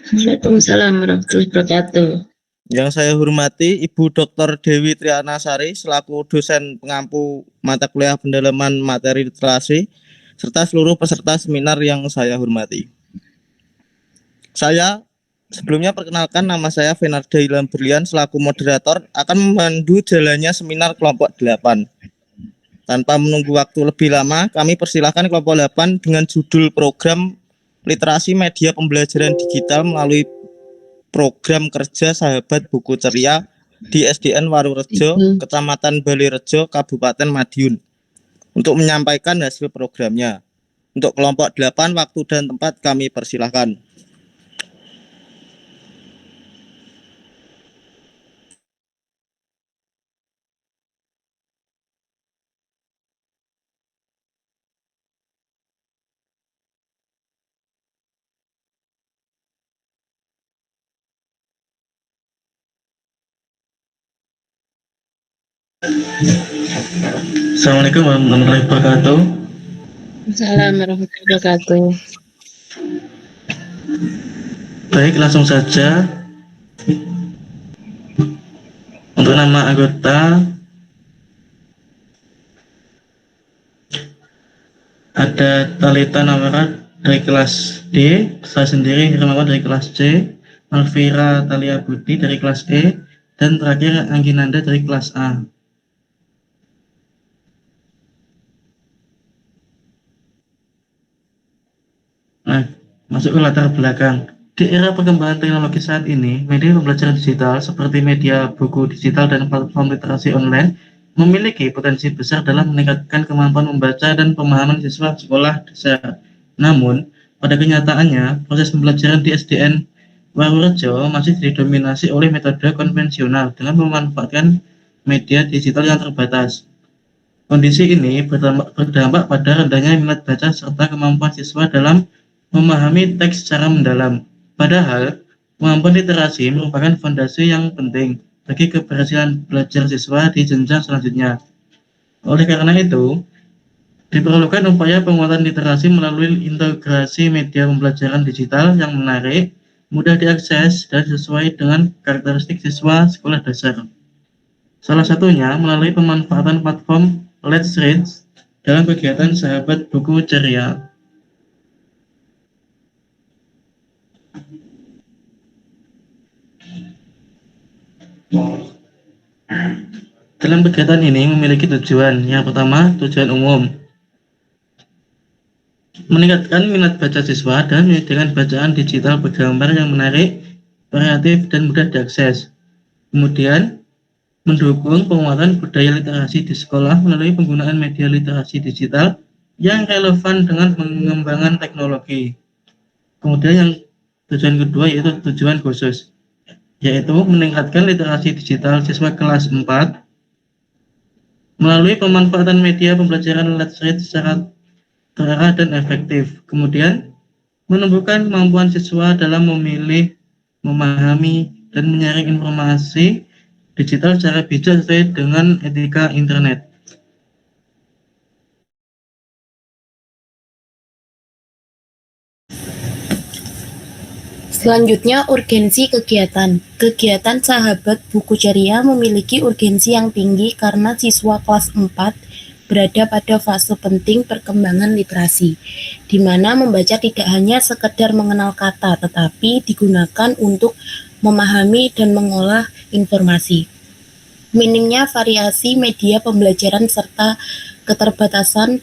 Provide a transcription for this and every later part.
Waalaikumsalam warahmatullahi wabarakatuh. Yang saya hormati Ibu Dr. Dewi Trianasari selaku dosen pengampu mata kuliah pendalaman materi literasi serta seluruh peserta seminar yang saya hormati. Saya sebelumnya perkenalkan, nama saya Fenarda Ilham Berlian selaku moderator akan memandu jalannya seminar kelompok 8. Tanpa menunggu waktu lebih lama, kami persilahkan kelompok 8 dengan judul program literasi media pembelajaran digital melalui program kerja Sahabat Buku Ceria di SDN Warurejo, Kecamatan Balirejo, Kabupaten Madiun untuk menyampaikan hasil programnya. Untuk kelompok 8, waktu dan tempat kami persilahkan. Assalamualaikum warahmatullahi wabarakatuh. Assalamualaikum warahmatullahi wabarakatuh. Baik, langsung saja. Untuk nama anggota ada Talita Namara dari kelas D, saya sendiri Hermawan dari kelas C, Alvira Talia Budi dari kelas E, dan terakhir Angginanda dari kelas A. Nah, masuk ke latar belakang. Di era perkembangan teknologi saat ini, media pembelajaran digital seperti media buku digital dan platform literasi online memiliki potensi besar dalam meningkatkan kemampuan membaca dan pemahaman siswa sekolah dasar. Namun, pada kenyataannya, proses pembelajaran di SDN Warurejo masih didominasi oleh metode konvensional dengan memanfaatkan media digital yang terbatas. Kondisi ini berdampak pada rendahnya minat baca serta kemampuan siswa dalam memahami teks secara mendalam. Padahal, kemampuan literasi merupakan fondasi yang penting bagi keberhasilan belajar siswa di jenjang selanjutnya. Oleh karena itu, diperlukan upaya penguatan literasi melalui integrasi media pembelajaran digital yang menarik, mudah diakses, dan sesuai dengan karakteristik siswa sekolah dasar. Salah satunya melalui pemanfaatan platform Let's Read dalam kegiatan Sahabat Buku Ceria. Dalam kegiatan ini memiliki tujuan. Yang pertama, tujuan umum. Meningkatkan minat baca siswa dan menyediakan bacaan digital bergambar yang menarik, variatif, dan mudah diakses. Kemudian, mendukung penguatan budaya literasi di sekolah melalui penggunaan media literasi digital yang relevan dengan pengembangan teknologi. Kemudian yang tujuan kedua yaitu tujuan khusus, yaitu meningkatkan literasi digital siswa kelas 4 melalui pemanfaatan media pembelajaran Let's Read secara terarah dan efektif. Kemudian, menumbuhkan kemampuan siswa dalam memilih, memahami, dan menyaring informasi digital secara bijak sesuai dengan etika internet. Selanjutnya, urgensi kegiatan. Kegiatan Sahabat Buku Ceria memiliki urgensi yang tinggi karena siswa kelas 4 berada pada fase penting perkembangan literasi, di mana membaca tidak hanya sekedar mengenal kata, tetapi digunakan untuk memahami dan mengolah informasi. Minimnya variasi media pembelajaran serta keterbatasan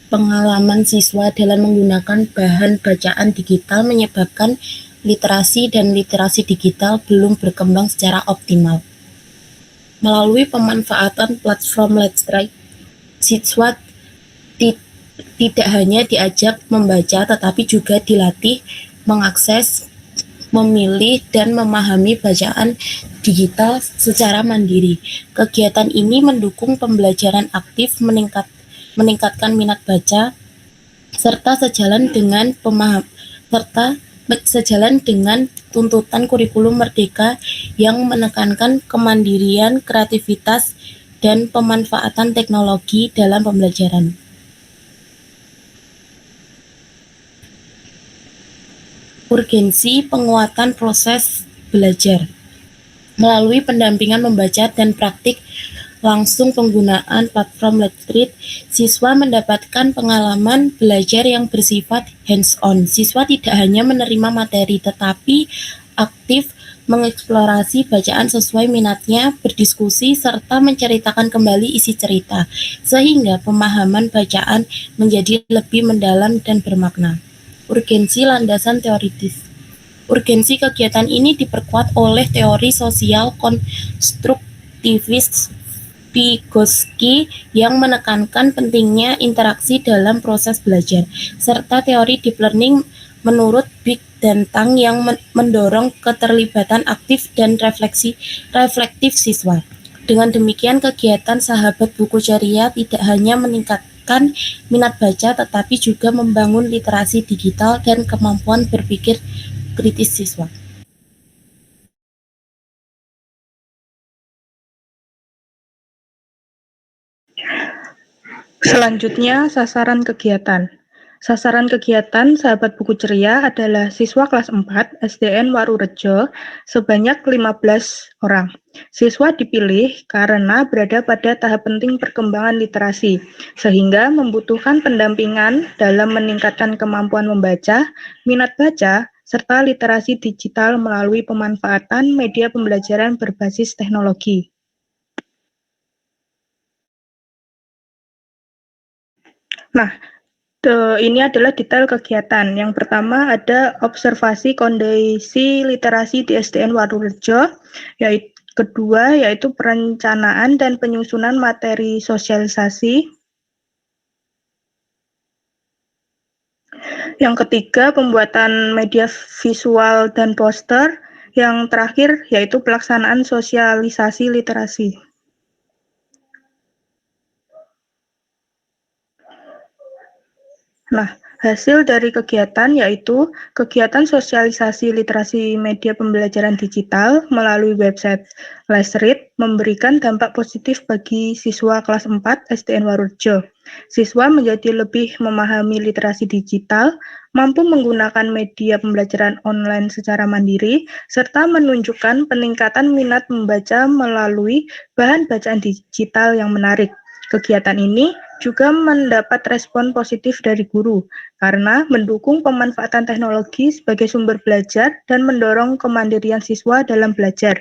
pengalaman siswa dalam menggunakan bahan bacaan digital menyebabkan literasi dan literasi digital belum berkembang secara optimal. Melalui pemanfaatan platform Let's Read, siswa tidak hanya diajak membaca tetapi juga dilatih mengakses, memilih, dan memahami bacaan digital secara mandiri. Kegiatan ini mendukung pembelajaran aktif, meningkatkan minat baca, serta sejalan dengan tuntutan kurikulum merdeka yang menekankan kemandirian, kreativitas, dan pemanfaatan teknologi dalam pembelajaran. urgensi penguatan proses belajar. Melalui pendampingan membaca dan praktik langsung penggunaan platform Let's Read, siswa mendapatkan pengalaman belajar yang bersifat hands-on. Siswa tidak hanya menerima materi, tetapi aktif mengeksplorasi bacaan sesuai minatnya, berdiskusi, serta menceritakan kembali isi cerita, sehingga pemahaman bacaan menjadi lebih mendalam dan bermakna. Urgensi landasan teoritis. Urgensi kegiatan ini diperkuat oleh teori sosial konstruktivis Vygotsky yang menekankan pentingnya interaksi dalam proses belajar, serta teori deep learning menurut Big dan Tang yang mendorong keterlibatan aktif dan reflektif siswa. Dengan demikian, kegiatan Sahabat Buku Ceria tidak hanya meningkatkan minat baca, tetapi juga membangun literasi digital dan kemampuan berpikir kritis siswa. Selanjutnya, sasaran kegiatan. Sasaran kegiatan Sahabat Buku Ceria adalah siswa kelas 4 SDN Warurejo sebanyak 15 orang. Siswa dipilih karena berada pada tahap penting perkembangan literasi, sehingga membutuhkan pendampingan dalam meningkatkan kemampuan membaca, minat baca, serta literasi digital melalui pemanfaatan media pembelajaran berbasis teknologi. Nah, ini adalah detail kegiatan. Yang pertama ada observasi kondisi literasi di SDN Warurejo, kedua yaitu perencanaan dan penyusunan materi sosialisasi. Yang ketiga pembuatan media visual dan poster. Yang terakhir yaitu pelaksanaan sosialisasi literasi. Nah, hasil dari kegiatan yaitu kegiatan sosialisasi literasi media pembelajaran digital melalui website Let's Read memberikan dampak positif bagi siswa kelas 4 SDN Warurejo. Siswa menjadi lebih memahami literasi digital, mampu menggunakan media pembelajaran online secara mandiri, serta menunjukkan peningkatan minat membaca melalui bahan bacaan digital yang menarik. Kegiatan ini juga mendapat respon positif dari guru karena mendukung pemanfaatan teknologi sebagai sumber belajar dan mendorong kemandirian siswa dalam belajar.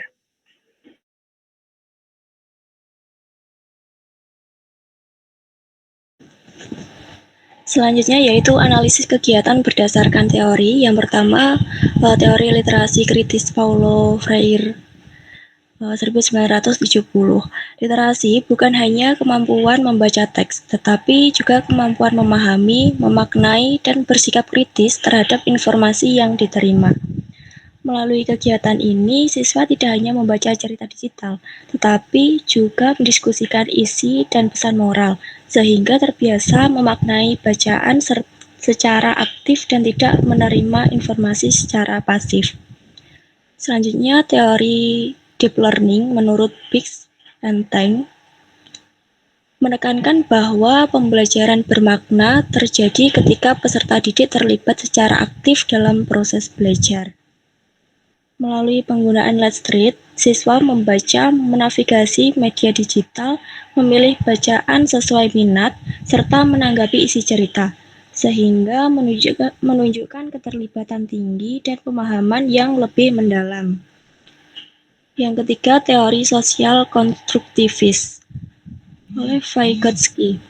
Selanjutnya yaitu analisis kegiatan berdasarkan teori. Yang pertama, teori literasi kritis Paulo Freire 1970. Literasi bukan hanya kemampuan membaca teks, tetapi juga kemampuan memahami, memaknai, dan bersikap kritis terhadap informasi yang diterima. Melalui kegiatan ini, siswa tidak hanya membaca cerita digital, tetapi juga mendiskusikan isi dan pesan moral, sehingga terbiasa memaknai bacaan secara aktif dan tidak menerima informasi secara pasif. Selanjutnya, teori deep learning menurut Biggs and Tang menekankan bahwa pembelajaran bermakna terjadi ketika peserta didik terlibat secara aktif dalam proses belajar. Melalui penggunaan Let's Read, siswa membaca, menavigasi media digital, memilih bacaan sesuai minat, serta menanggapi isi cerita, sehingga menunjukkan keterlibatan tinggi dan pemahaman yang lebih mendalam. Yang ketiga, teori sosial konstruktivis oleh Vygotsky.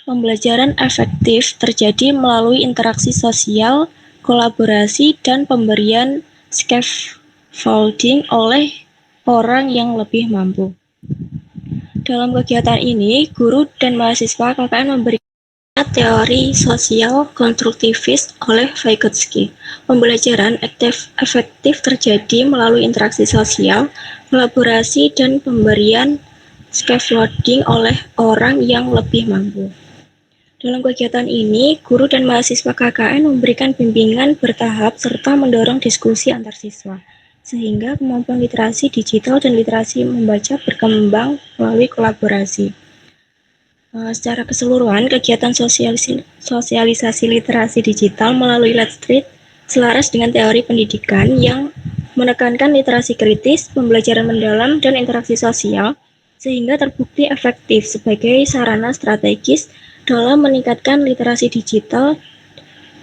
Pembelajaran efektif terjadi melalui interaksi sosial, kolaborasi, dan pemberian scaffolding oleh orang yang lebih mampu. Dalam kegiatan ini, guru dan mahasiswa KKN memberikan teori sosial konstruktivis oleh Vygotsky. Pembelajaran efektif terjadi melalui interaksi sosial, kolaborasi, dan pemberian scaffolding oleh orang yang lebih mampu. Dalam kegiatan ini, guru dan mahasiswa KKN memberikan bimbingan bertahap serta mendorong diskusi antar siswa, sehingga kemampuan literasi digital dan literasi membaca berkembang melalui kolaborasi. Secara keseluruhan, kegiatan sosialisasi literasi digital melalui Let's Read selaras dengan teori pendidikan yang menekankan literasi kritis, pembelajaran mendalam, dan interaksi sosial, sehingga terbukti efektif sebagai sarana strategis dalam meningkatkan literasi digital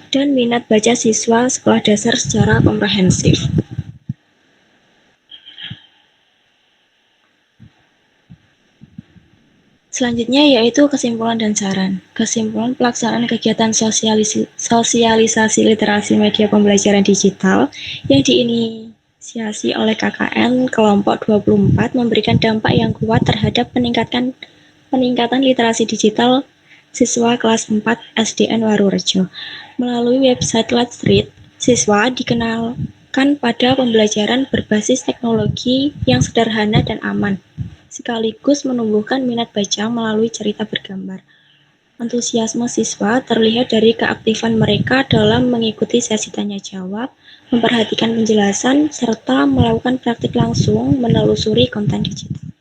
dan minat baca siswa sekolah dasar secara komprehensif. Selanjutnya yaitu kesimpulan dan saran. Kesimpulan pelaksanaan kegiatan sosialisasi literasi media pembelajaran digital yang diinisiasi oleh KKN kelompok 24 memberikan dampak yang kuat terhadap peningkatan literasi digital siswa kelas 4 SDN Warurejo. Melalui website Let's Read, siswa dikenalkan pada pembelajaran berbasis teknologi yang sederhana dan aman, sekaligus menumbuhkan minat baca melalui cerita bergambar. Antusiasme siswa terlihat dari keaktifan mereka dalam mengikuti sesi tanya jawab, memperhatikan penjelasan, serta melakukan praktik langsung menelusuri konten digital.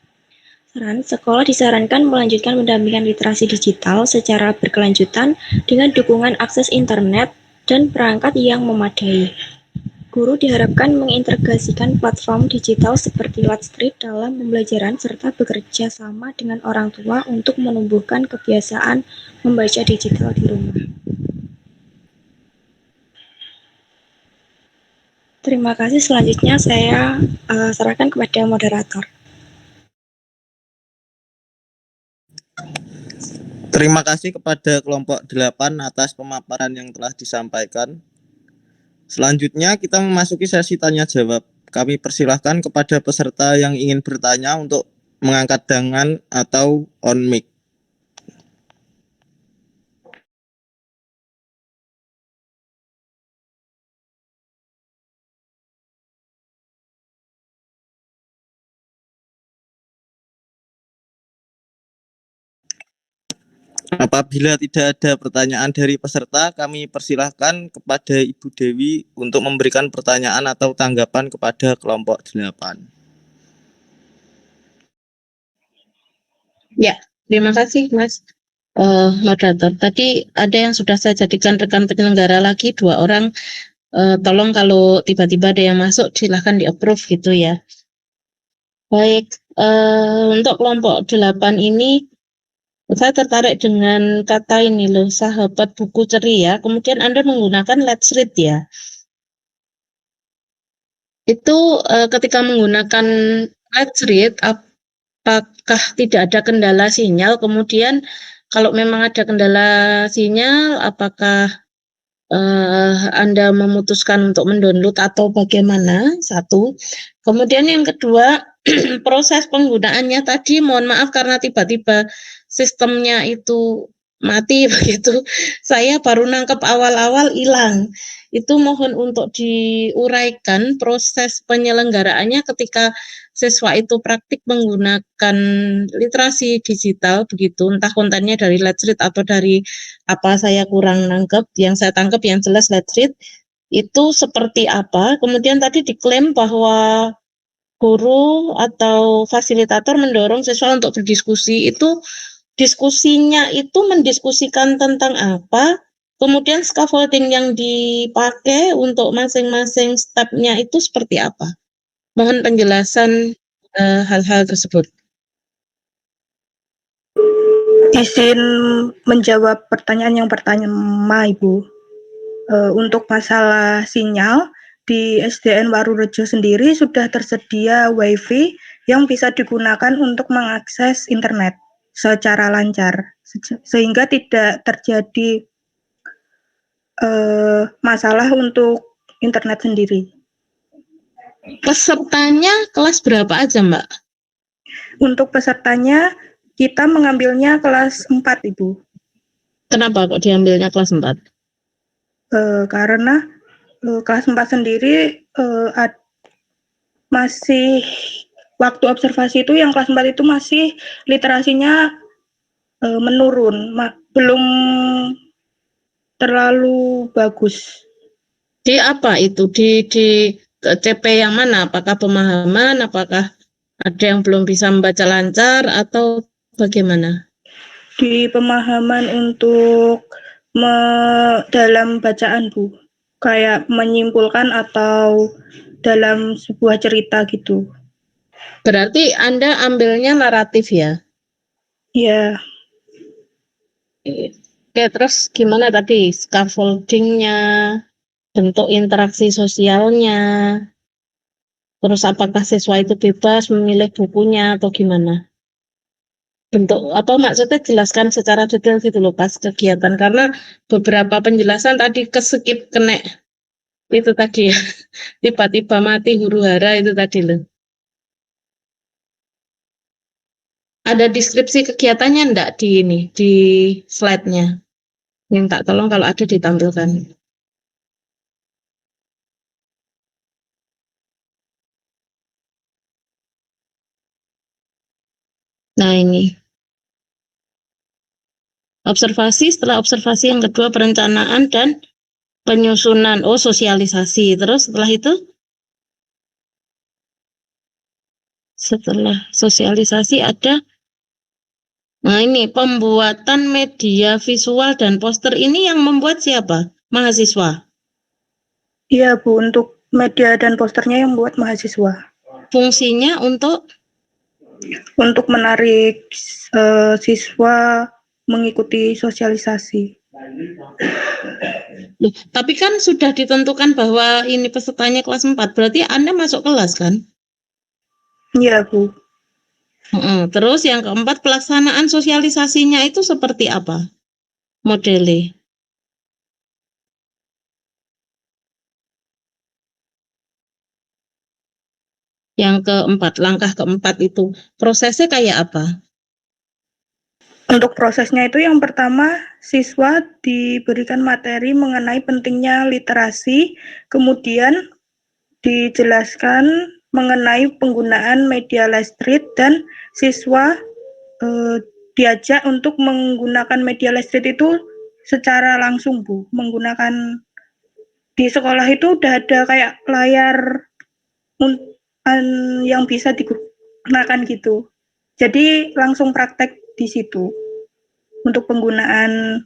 Saran, sekolah disarankan melanjutkan pendampingan literasi digital secara berkelanjutan dengan dukungan akses internet dan perangkat yang memadai. Guru diharapkan mengintegrasikan platform digital seperti Let's Read dalam pembelajaran serta bekerja sama dengan orang tua untuk menumbuhkan kebiasaan membaca digital di rumah. Terima kasih. Selanjutnya saya serahkan kepada moderator. Terima kasih kepada kelompok 8 atas pemaparan yang telah disampaikan. Selanjutnya kita memasuki sesi tanya jawab. Kami persilahkan kepada peserta yang ingin bertanya untuk mengangkat tangan atau on mic. Apabila tidak ada pertanyaan dari peserta, kami persilahkan kepada Ibu Dewi untuk memberikan pertanyaan atau tanggapan kepada kelompok 8. Ya, terima kasih Mas moderator. Tadi ada yang sudah saya jadikan rekan penyelenggara lagi 2 orang. Tolong kalau tiba-tiba ada yang masuk silahkan di-approve gitu ya. Baik, untuk kelompok 8 ini saya tertarik dengan kata ini loh, sahabat buku ceria. Kemudian Anda menggunakan Let's Read ya. Itu ketika menggunakan Let's Read, apakah tidak ada kendala sinyal? Kemudian kalau memang ada kendala sinyal, apakah Anda memutuskan untuk mendownload atau bagaimana? Satu. Kemudian yang kedua, proses penggunaannya tadi, mohon maaf karena tiba-tiba sistemnya itu mati begitu. Saya baru nangkep awal-awal hilang. Itu mohon untuk diuraikan proses penyelenggaraannya ketika siswa itu praktik menggunakan literasi digital begitu, entah kontennya dari Let's Read atau dari apa saya kurang nangkep. Yang saya tangkap yang jelas Let's Read itu seperti apa. Kemudian tadi diklaim bahwa guru atau fasilitator mendorong siswa untuk berdiskusi. Itu diskusinya itu mendiskusikan tentang apa, kemudian scaffolding yang dipakai untuk masing-masing stepnya itu seperti apa. Mohon penjelasan hal-hal tersebut. Izin menjawab pertanyaan yang pertama, Ibu. Untuk masalah sinyal, di SDN Warurejo sendiri sudah tersedia WiFi yang bisa digunakan untuk mengakses internet secara lancar, sehingga tidak terjadi masalah untuk internet sendiri. Pesertanya kelas berapa aja, Mbak? Untuk pesertanya, kita mengambilnya kelas 4, Ibu. Kenapa kok diambilnya kelas 4? Karena kelas 4 sendiri masih waktu observasi itu yang kelas 4 itu masih literasinya menurun, belum terlalu bagus. Di apa itu? Di CP yang mana? Apakah pemahaman? Apakah ada yang belum bisa membaca lancar atau bagaimana? Di pemahaman untuk dalam bacaan, Bu. kayak menyimpulkan atau dalam sebuah cerita gitu. Berarti Anda ambilnya naratif ya? Ya, Oke, terus gimana tadi scaffoldingnya, bentuk interaksi sosialnya, terus apakah siswa itu bebas memilih bukunya atau gimana? Bentuk apa maksudnya jelaskan secara detail gitu loh pas kegiatan, karena beberapa penjelasan tadi keskip kena itu tadi ya, tiba-tiba mati huru hara itu tadi loh. Ada deskripsi kegiatannya enggak di ini, di slide-nya? Minta tolong kalau ada ditampilkan. Nah ini, observasi, setelah observasi yang kedua perencanaan dan penyusunan, oh sosialisasi. Terus setelah itu? Setelah sosialisasi ada, nah ini pembuatan media visual dan poster, ini yang membuat siapa? Mahasiswa. iya Bu, untuk media dan posternya yang buat mahasiswa. Fungsinya untuk Menarik siswa mengikuti sosialisasi. loh, tapi kan sudah ditentukan bahwa ini pesertanya kelas 4, berarti Anda masuk kelas kan? Iya Bu. Terus yang keempat, pelaksanaan sosialisasinya itu seperti apa modelnya? Yang keempat, langkah keempat itu prosesnya kayak apa? Untuk prosesnya itu yang pertama, siswa diberikan materi mengenai pentingnya literasi, kemudian dijelaskan mengenai penggunaan media Lestreet dan siswa diajak untuk menggunakan media Lestreet itu secara langsung Bu, menggunakan di sekolah itu udah ada kayak layar yang bisa digunakan gitu. Jadi langsung praktek di situ untuk penggunaan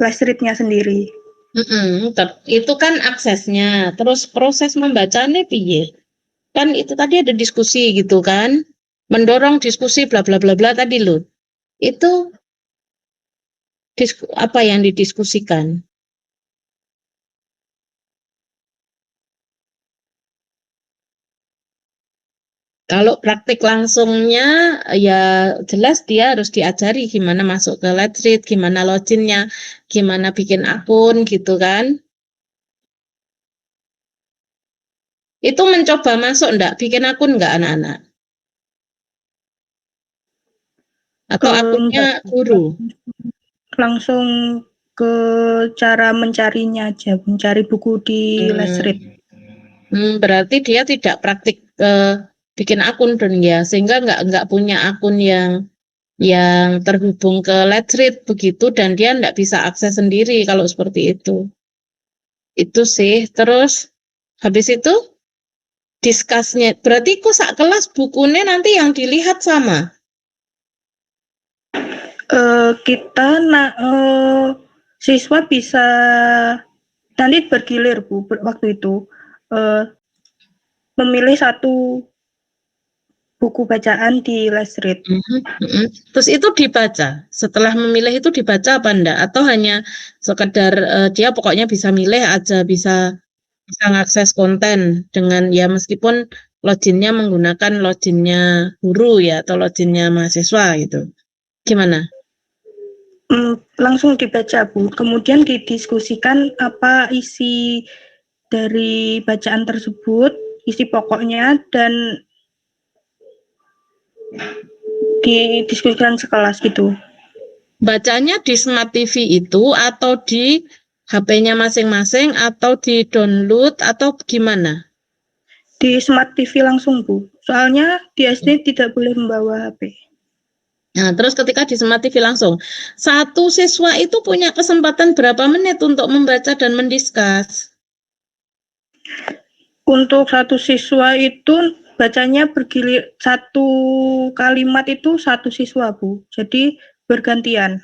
Lestreet-nya sendiri. Itu kan aksesnya, terus proses membacanya piye? Kan itu tadi ada diskusi gitu kan, mendorong diskusi bla bla bla bla tadi loh. Itu apa yang didiskusikan? Kalau praktik langsungnya ya jelas dia harus diajari gimana masuk ke Let's gimana loginnya, gimana bikin akun gitu kan. Itu mencoba masuk enggak, bikin akun enggak anak-anak? Atau akunnya guru? Langsung ke cara mencarinya aja, mencari buku di Lestreet. Berarti dia tidak praktik bikin akun dong ya, sehingga nggak punya akun yang terhubung ke Let's Read begitu, dan dia nggak bisa akses sendiri kalau seperti itu. Itu sih. Terus habis itu diskusnya, berarti kok sak kelas bukunya nanti yang dilihat sama? Kita siswa bisa nanti bergilir Bu waktu itu memilih satu buku bacaan di Lestreet. Terus itu dibaca. Setelah memilih itu dibaca apa enggak? Atau hanya sekedar dia pokoknya bisa milih aja, bisa mengakses konten dengan ya meskipun loginnya menggunakan loginnya guru ya atau loginnya mahasiswa gitu. Gimana? Langsung dibaca Bu. Kemudian didiskusikan apa isi dari bacaan tersebut, isi pokoknya, dan didiskusikan sekelas gitu. Bacanya di Smart TV itu atau di HP-nya masing-masing atau di download atau gimana? Di Smart TV langsung Bu. Soalnya di SD tidak boleh membawa HP. Nah, terus ketika di Smart TV langsung, satu siswa itu punya kesempatan berapa menit untuk membaca dan mendiskus? Untuk satu siswa itu bacanya bergilir, satu kalimat itu satu siswa Bu. Jadi bergantian.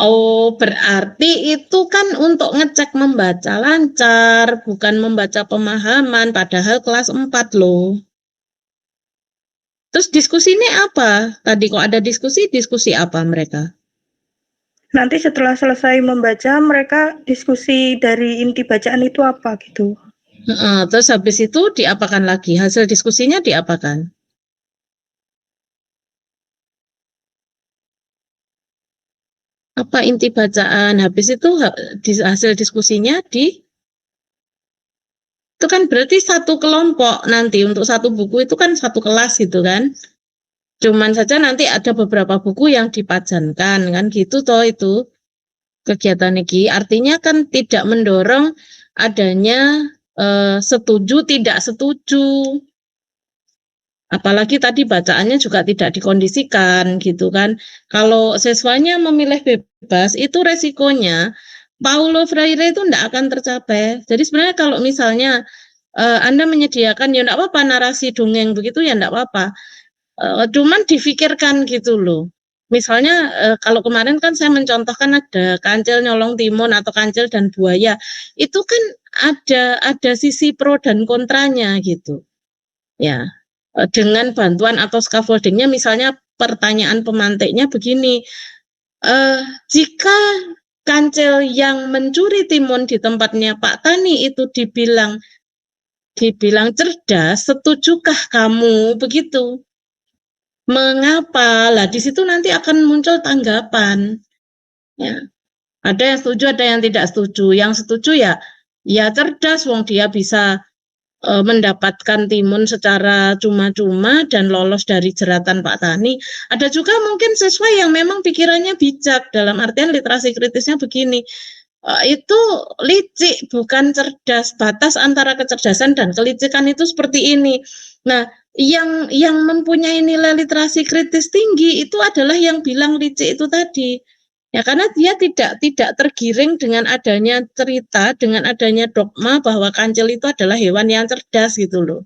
Oh, berarti itu kan untuk ngecek membaca lancar, bukan membaca pemahaman, padahal kelas 4 loh. Terus diskusinya apa? Tadi kok ada diskusi apa mereka? Nanti setelah selesai membaca, mereka diskusi dari inti bacaan itu apa gitu. Terus habis itu diapakan lagi? Hasil diskusinya diapakan? Apa inti bacaan? Habis itu hasil diskusinya itu kan berarti satu kelompok nanti untuk satu buku itu kan satu kelas gitu kan. Cuman saja nanti ada beberapa buku yang dipajankan kan gitu toh itu kegiatan ini. Artinya kan tidak mendorong adanya setuju tidak setuju. Apalagi tadi bacaannya juga tidak dikondisikan gitu kan. Kalau siswanya memilih bebas itu resikonya Paulo Freire itu tidak akan tercapai. Jadi sebenarnya kalau misalnya Anda menyediakan ya tidak apa-apa narasi dongeng begitu ya tidak apa-apa. Cuman difikirkan gitu loh. Misalnya kalau kemarin kan saya mencontohkan ada kancil nyolong timun atau kancil dan buaya. Itu kan ada sisi pro dan kontranya gitu. Ya. Dengan bantuan atau scaffoldingnya misalnya pertanyaan pemantiknya begini, jika kancil yang mencuri timun di tempatnya Pak Tani itu dibilang cerdas, setujukah kamu begitu? Mengapa? Lah di situ nanti akan muncul tanggapan. Ya. Ada yang setuju, ada yang tidak setuju. Yang setuju ya cerdas, wong dia bisa mendapatkan timun secara cuma-cuma dan lolos dari jeratan Pak Tani. Ada juga mungkin siswa yang memang pikirannya bijak, dalam artian literasi kritisnya begini, itu licik bukan cerdas, batas antara kecerdasan dan kelicikan itu seperti ini. Nah, yang mempunyai nilai literasi kritis tinggi itu adalah yang bilang licik itu tadi. Ya karena dia tidak tergiring dengan adanya cerita, dengan adanya dogma bahwa kancil itu adalah hewan yang cerdas gitu loh.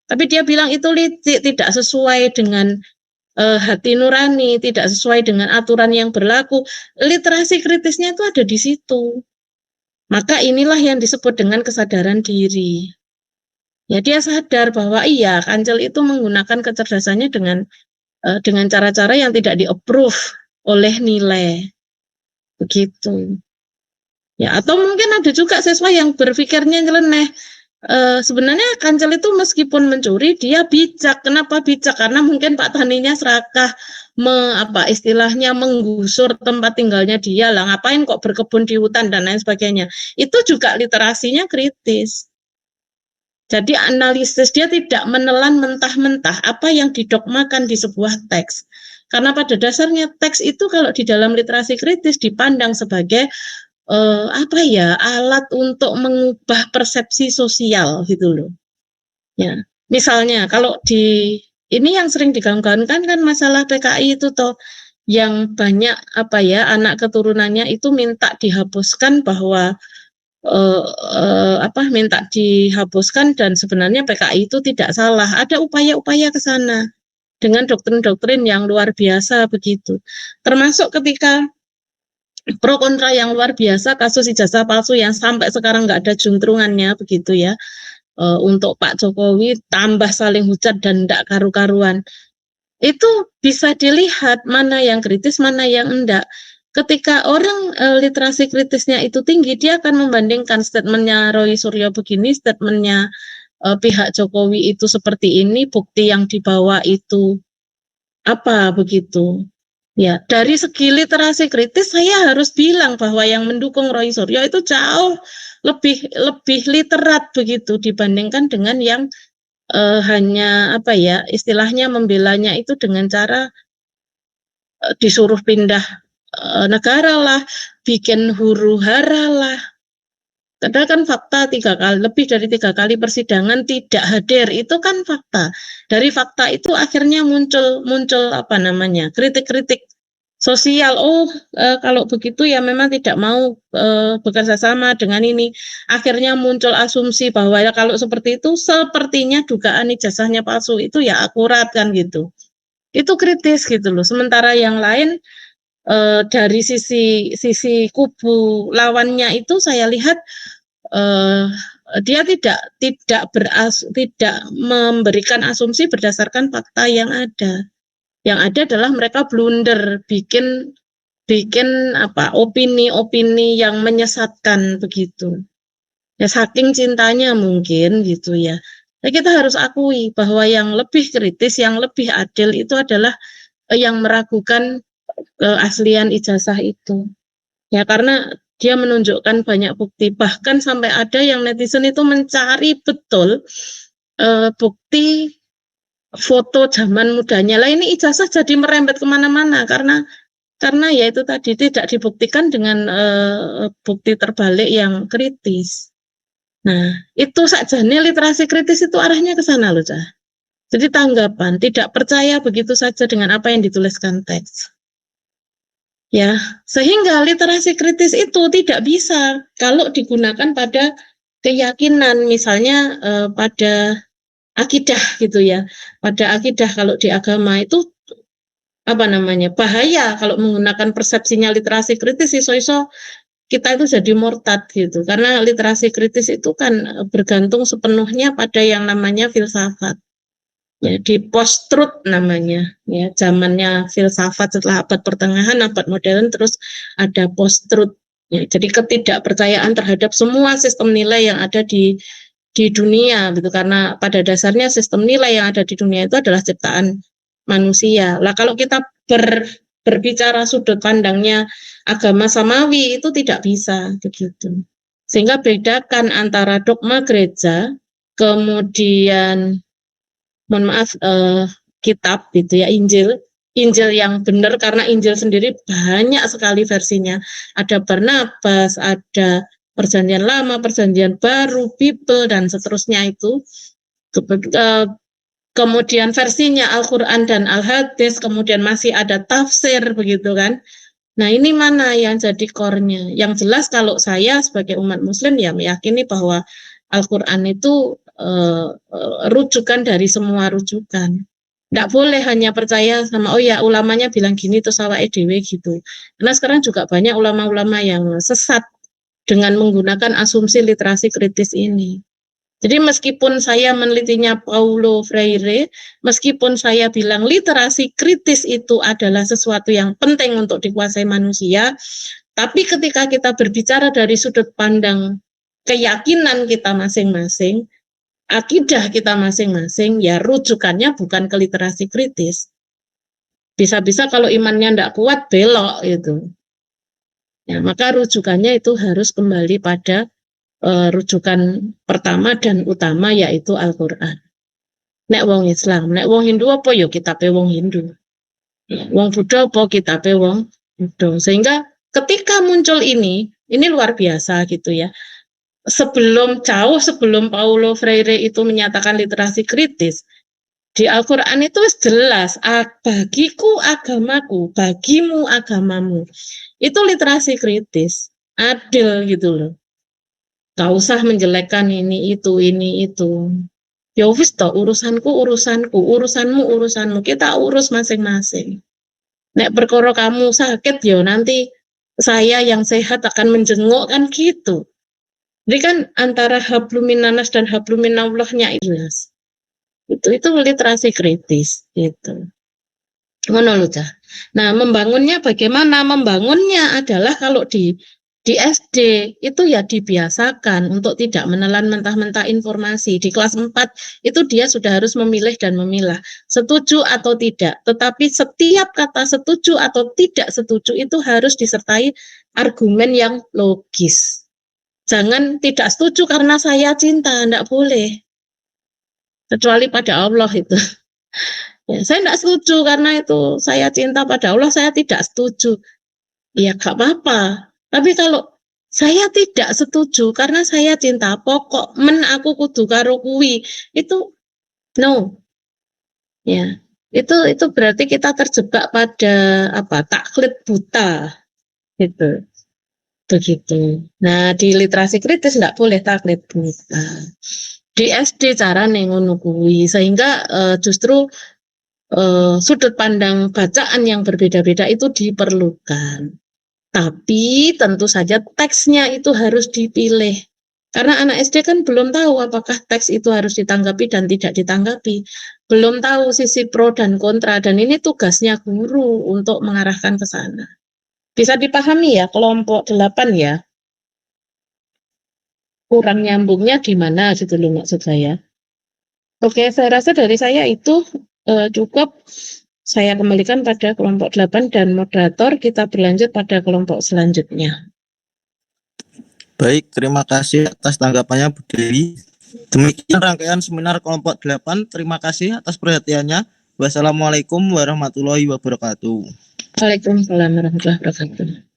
Tapi dia bilang itu licik, tidak sesuai dengan hati nurani, tidak sesuai dengan aturan yang berlaku. Literasi kritisnya itu ada di situ. Maka inilah yang disebut dengan kesadaran diri. Ya dia sadar bahwa iya kancil itu menggunakan kecerdasannya dengan cara-cara yang tidak di-approve oleh nilai. Begitu. Ya, atau mungkin ada juga siswa yang berpikirnya nyeleneh. Sebenarnya kancil itu meskipun mencuri dia bijak. Kenapa bijak? Karena mungkin Pak Taninya serakah istilahnya menggusur tempat tinggalnya dia lah. Ngapain kok berkebun di hutan dan lain sebagainya. Itu juga literasinya kritis. Jadi analisis dia tidak menelan mentah-mentah apa yang didogmakan di sebuah teks. Karena pada dasarnya teks itu kalau di dalam literasi kritis dipandang sebagai alat untuk mengubah persepsi sosial gitu loh. Ya, misalnya kalau ini yang sering digaungkan kan masalah PKI itu toh yang banyak anak keturunannya itu minta dihapuskan bahwa minta dihapuskan dan sebenarnya PKI itu tidak salah. Ada upaya-upaya ke sana dengan doktrin-doktrin yang luar biasa begitu. Termasuk ketika pro kontra yang luar biasa kasus ijazah palsu yang sampai sekarang nggak ada juntrungannya begitu ya. Untuk Pak Jokowi tambah saling hujat dan tidak karu-karuan. Itu bisa dilihat mana yang kritis, mana yang enggak. Ketika orang literasi kritisnya itu tinggi, dia akan membandingkan statementnya Roy Suryo begini, statementnya pihak Jokowi itu seperti ini, bukti yang dibawa itu apa begitu. Ya, dari segi literasi kritis saya harus bilang bahwa yang mendukung Roy Suryo itu jauh lebih literat begitu dibandingkan dengan yang hanya istilahnya membelanya itu dengan cara disuruh pindah negara lah, bikin huru-hara lah. Padahal kan fakta lebih dari 3 kali persidangan tidak hadir, itu kan fakta. Dari fakta itu akhirnya muncul kritik-kritik sosial. Kalau begitu ya memang tidak mau bekerja sama dengan ini. Akhirnya muncul asumsi bahwa ya kalau seperti itu sepertinya dugaan ijazahnya palsu itu ya akurat kan gitu. Itu kritis gitu loh. Sementara yang lain dari sisi kubu lawannya itu saya lihat dia tidak memberikan asumsi berdasarkan fakta yang ada. Yang ada adalah mereka blunder, bikin opini-opini yang menyesatkan begitu. Ya saking cintanya mungkin gitu ya. Nah, kita harus akui bahwa yang lebih kritis, yang lebih adil itu adalah yang meragukan keaslian ijazah itu. Ya karena dia menunjukkan banyak bukti, bahkan sampai ada yang netizen itu mencari betul bukti foto zaman mudanya. Lah ini ijazah jadi merembet kemana-mana karena ya itu tadi tidak dibuktikan dengan bukti terbalik yang kritis. Nah, itu saja nih literasi kritis itu arahnya ke sana loh, Cah. Jadi tanggapan, tidak percaya begitu saja dengan apa yang dituliskan teks. Ya, sehingga literasi kritis itu tidak bisa kalau digunakan pada keyakinan, misalnya pada akidah gitu ya. Pada akidah kalau di agama itu bahaya kalau menggunakan persepsinya literasi kritis iso-iso kita itu jadi murtad gitu, karena literasi kritis itu kan bergantung sepenuhnya pada yang namanya filsafat. Ya, di post-truth namanya, ya zamannya filsafat setelah abad pertengahan, abad modern, terus ada post-truth. Ya, jadi ketidakpercayaan terhadap semua sistem nilai yang ada di dunia gitu, karena pada dasarnya sistem nilai yang ada di dunia itu adalah ciptaan manusia. Lah kalau kita berbicara sudut pandangnya agama samawi itu tidak bisa begitu. Sehingga bedakan antara dogma gereja, kemudian mohon maaf kitab gitu ya, Injil yang benar, karena Injil sendiri banyak sekali versinya. Ada Barnabas, ada Perjanjian Lama, Perjanjian Baru, Bible dan seterusnya itu. Kemudian versinya Al-Quran dan Al-Hadis, kemudian masih ada tafsir begitu kan. Nah ini mana yang jadi core-nya? Yang jelas kalau saya sebagai umat muslim ya meyakini bahwa Al-Quran itu rujukan dari semua rujukan. Tidak boleh hanya percaya sama, oh ya ulamanya bilang gini terus awake dhewe gitu. Karena sekarang juga banyak ulama-ulama yang sesat dengan menggunakan asumsi literasi kritis ini. Jadi meskipun saya menelitinya Paulo Freire, meskipun saya bilang literasi kritis itu adalah sesuatu yang penting untuk dikuasai manusia, tapi ketika kita berbicara dari sudut pandang keyakinan kita masing-masing, akidah kita masing-masing, ya rujukannya bukan ke literasi kritis. Bisa-bisa kalau imannya tidak kuat, belok itu. Ya, maka rujukannya itu harus kembali pada rujukan pertama dan utama yaitu Al-Quran. Nek wong Islam, nek wong Hindu apa ya kitabe wong Hindu. Wong Buddha apa kitabe wong Buddha. Sehingga ketika muncul ini luar biasa gitu ya. Jauh sebelum Paulo Freire itu menyatakan literasi kritis, di Al-Quran itu jelas, bagiku agamaku, bagimu agamamu. Itu literasi kritis, adil gitu loh. Gak usah menjelekkan ini itu. Ya wis toh, urusanku, urusanmu. Kita urus masing-masing. Nek perkara kamu sakit ya nanti saya yang sehat akan menjenguk kan gitu. Jadi kan antara habluminanas dan habluminallahnya jelas. Itu literasi kritis gitu. Ngono lho, Cah. Nah, membangunnya bagaimana? Membangunnya adalah kalau di SD itu ya dibiasakan untuk tidak menelan mentah-mentah informasi. Di kelas 4 itu dia sudah harus memilih dan memilah, setuju atau tidak. Tetapi setiap kata setuju atau tidak setuju itu harus disertai argumen yang logis. Jangan tidak setuju karena saya cinta, tidak boleh. Kecuali pada Allah itu. Ya, saya tidak setuju karena itu saya cinta pada Allah, saya tidak setuju. Ya gak apa-apa. Tapi kalau saya tidak setuju karena saya cinta, pokok aku kudu karo kuwi, itu no. Ya, itu berarti kita terjebak pada taklid buta. Gitu. Begitu. Nah, di literasi kritis enggak boleh taklid buta. Di SD carane ngono kuwi, sehingga justru sudut pandang bacaan yang berbeda-beda itu diperlukan. Tapi tentu saja teksnya itu harus dipilih. Karena anak SD kan belum tahu apakah teks itu harus ditanggapi dan tidak ditanggapi. Belum tahu sisi pro dan kontra, dan ini tugasnya guru untuk mengarahkan ke sana. Bisa dipahami ya kelompok 8 ya? Kurang nyambungnya di mana gitu loh maksud saya. Oke, saya rasa dari saya itu cukup. Saya kembalikan pada kelompok 8 dan moderator, kita berlanjut pada kelompok selanjutnya. Baik, terima kasih atas tanggapannya Bu Dewi. Demikian rangkaian seminar kelompok 8. Terima kasih atas perhatiannya. Wassalamualaikum warahmatullahi wabarakatuh. Waalaikumsalam warahmatullahi wabarakatuh.